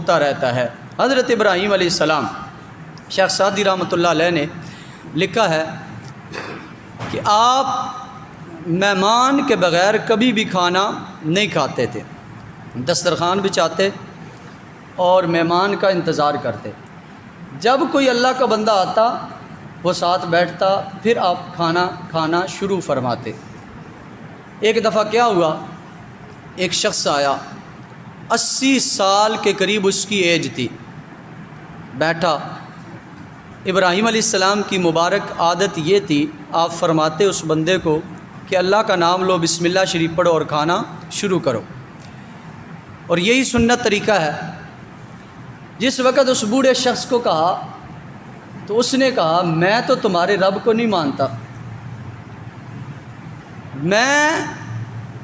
ہوتا رہتا ہے۔ حضرت ابراہیم علیہ السلام، شیخ سعدی رحمۃ اللہ علیہ نے لکھا ہے کہ آپ مہمان کے بغیر کبھی بھی کھانا نہیں کھاتے تھے، دسترخوان بچھاتے اور مہمان کا انتظار کرتے۔ جب کوئی اللہ کا بندہ آتا وہ ساتھ بیٹھتا، پھر آپ کھانا کھانا شروع فرماتے۔ ایک دفعہ کیا ہوا، ایک شخص آیا، 80 سال کے قریب اس کی ایج تھی، بیٹھا۔ ابراہیم علیہ السلام کی مبارک عادت یہ تھی، آپ فرماتے اس بندے کو کہ اللہ کا نام لو، بسم اللہ شریف پڑھو اور کھانا شروع کرو، اور یہی سنت طریقہ ہے۔ جس وقت اس بوڑھے شخص کو کہا تو اس نے کہا میں تو تمہارے رب کو نہیں مانتا، میں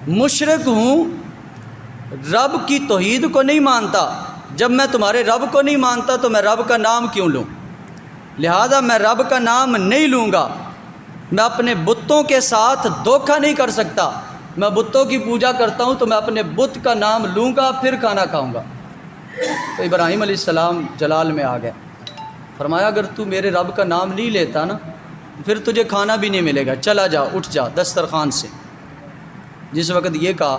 مشرک ہوں، رب کی توحید کو نہیں مانتا۔ جب میں تمہارے رب کو نہیں مانتا تو میں رب کا نام کیوں لوں؟ لہذا میں رب کا نام نہیں لوں گا، میں اپنے بتوں کے ساتھ دھوکہ نہیں کر سکتا۔ میں بتوں کی پوجا کرتا ہوں تو میں اپنے بت کا نام لوں گا پھر کھانا کھاؤں گا۔ تو ابراہیم علیہ السلام جلال میں آ گئے، فرمایا اگر تو میرے رب کا نام نہیں لیتا نا پھر تجھے کھانا بھی نہیں ملے گا، چلا جا، اٹھ جا دسترخوان سے۔ جس وقت یہ کہا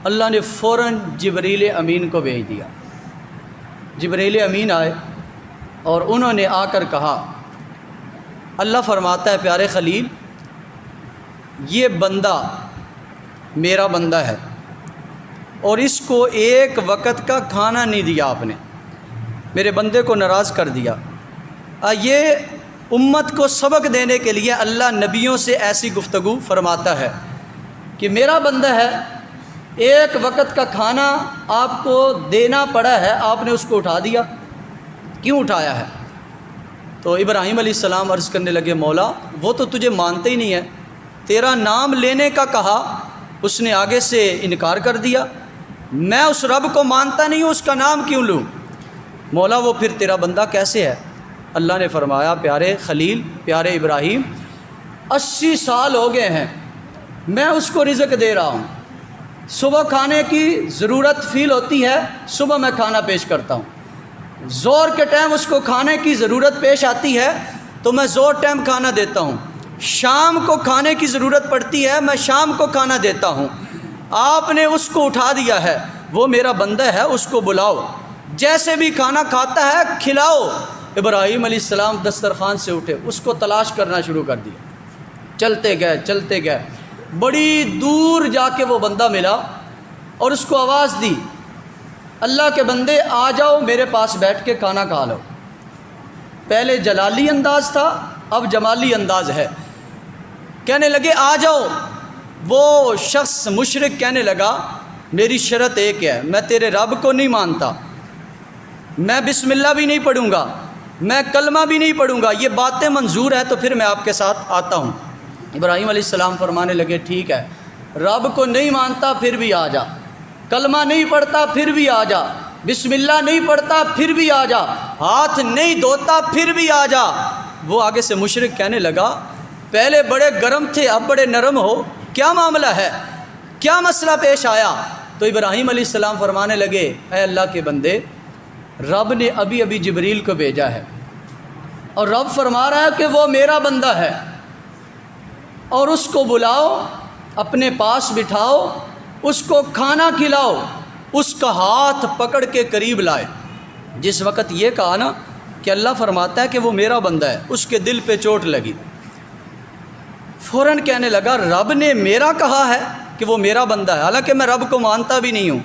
اللہ نے فوراً جبریل امین کو بھیج دیا۔ جبریل امین آئے اور انہوں نے آ کر کہا، اللہ فرماتا ہے پیارے خلیل، یہ بندہ میرا بندہ ہے اور اس کو ایک وقت کا کھانا نہیں دیا، آپ نے میرے بندے کو ناراض کر دیا۔ یہ امت کو سبق دینے کے لیے اللہ نبیوں سے ایسی گفتگو فرماتا ہے کہ میرا بندہ ہے، ایک وقت کا کھانا آپ کو دینا پڑا ہے، آپ نے اس کو اٹھا دیا، کیوں اٹھایا ہے؟ تو ابراہیم علیہ السلام عرض کرنے لگے مولا وہ تو تجھے مانتے ہی نہیں ہے، تیرا نام لینے کا کہا اس نے آگے سے انکار کر دیا، میں اس رب کو مانتا نہیں ہوں، اس کا نام کیوں لوں؟ مولا وہ پھر تیرا بندہ کیسے ہے؟ اللہ نے فرمایا پیارے خلیل، پیارے ابراہیم، 80 سال ہو گئے ہیں میں اس کو رزق دے رہا ہوں، صبح کھانے کی ضرورت فیل ہوتی ہے، صبح میں کھانا پیش کرتا ہوں، زور کے ٹائم اس کو کھانے کی ضرورت پیش آتی ہے تو میں زور ٹائم کھانا دیتا ہوں، شام کو کھانے کی ضرورت پڑتی ہے میں شام کو کھانا دیتا ہوں۔ آپ نے اس کو اٹھا دیا ہے، وہ میرا بندہ ہے، اس کو بلاؤ، جیسے بھی کھانا کھاتا ہے کھلاؤ۔ ابراہیم علیہ السلام دسترخوان سے اٹھے، اس کو تلاش کرنا شروع کر دیا، چلتے گئے، بڑی دور جا کے وہ بندہ ملا اور اس کو آواز دی، اللہ کے بندے آ جاؤ میرے پاس بیٹھ کے کھانا کھا لو۔ پہلے جلالی انداز تھا، اب جمالی انداز ہے، کہنے لگے آ جاؤ۔ وہ شخص مشرک کہنے لگا میری شرط ایک ہے، میں تیرے رب کو نہیں مانتا، میں بسم اللہ بھی نہیں پڑھوں گا، میں کلمہ بھی نہیں پڑھوں گا، یہ باتیں منظور ہیں تو پھر میں آپ کے ساتھ آتا ہوں۔ ابراہیم علیہ السلام فرمانے لگے ٹھیک ہے، رب کو نہیں مانتا پھر بھی آ جا، کلمہ نہیں پڑھتا پھر بھی آ جا، بسم اللہ نہیں پڑھتا پھر بھی آ جا، ہاتھ نہیں دھوتا پھر بھی آ جا۔ وہ آگے سے مشرک کہنے لگا پہلے بڑے گرم تھے اب بڑے نرم ہو، کیا معاملہ ہے، کیا مسئلہ پیش آیا؟ تو ابراہیم علیہ السلام فرمانے لگے اے اللہ کے بندے، رب نے ابھی جبریل کو بھیجا ہے اور رب فرما رہا ہے کہ وہ میرا بندہ ہے، اور اس کو بلاؤ، اپنے پاس بٹھاؤ، اس کو کھانا کھلاؤ، اس کا ہاتھ پکڑ کے قریب لائے۔ جس وقت یہ کہا نا کہ اللہ فرماتا ہے کہ وہ میرا بندہ ہے، اس کے دل پہ چوٹ لگی، فوراً کہنے لگا رب نے میرا کہا ہے کہ وہ میرا بندہ ہے، حالانکہ میں رب کو مانتا بھی نہیں ہوں،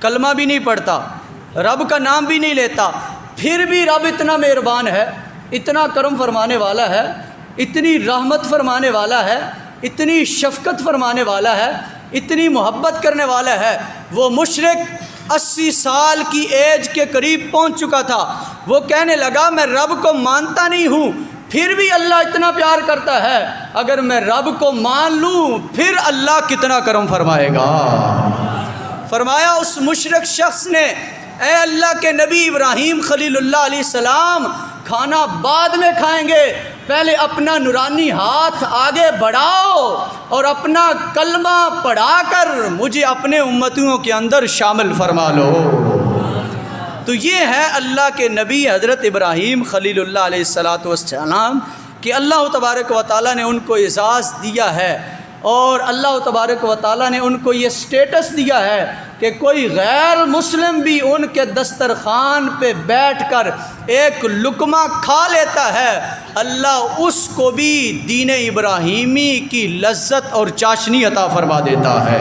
کلمہ بھی نہیں پڑھتا، رب کا نام بھی نہیں لیتا، پھر بھی رب اتنا مہربان ہے، اتنا کرم فرمانے والا ہے، اتنی رحمت فرمانے والا ہے، اتنی شفقت فرمانے والا ہے، اتنی محبت کرنے والا ہے۔ وہ مشرک 80 سال کی ایج کے قریب پہنچ چکا تھا، وہ کہنے لگا میں رب کو مانتا نہیں ہوں پھر بھی اللہ اتنا پیار کرتا ہے، اگر میں رب کو مان لوں پھر اللہ کتنا کرم فرمائے گا۔ فرمایا اس مشرک شخص نے اے اللہ کے نبی ابراہیم خلیل اللہ علیہ السلام، کھانا بعد میں کھائیں گے، پہلے اپنا نورانی ہاتھ آگے بڑھاؤ اور اپنا کلمہ پڑھا کر مجھے اپنے امتیوں کے اندر شامل فرما لو۔ تو یہ ہے اللہ کے نبی حضرت ابراہیم خلیل اللہ علیہ السلام کہ اللہ تبارک و تعالیٰ نے ان کو اعزاز دیا ہے، اور اللہ تبارک و تعالیٰ نے ان کو یہ سٹیٹس دیا ہے کہ کوئی غیر مسلم بھی ان کے دسترخوان پہ بیٹھ کر ایک لقمہ کھا لیتا ہے، اللہ اس کو بھی دین ابراہیمی کی لذت اور چاشنی عطا فرما دیتا ہے۔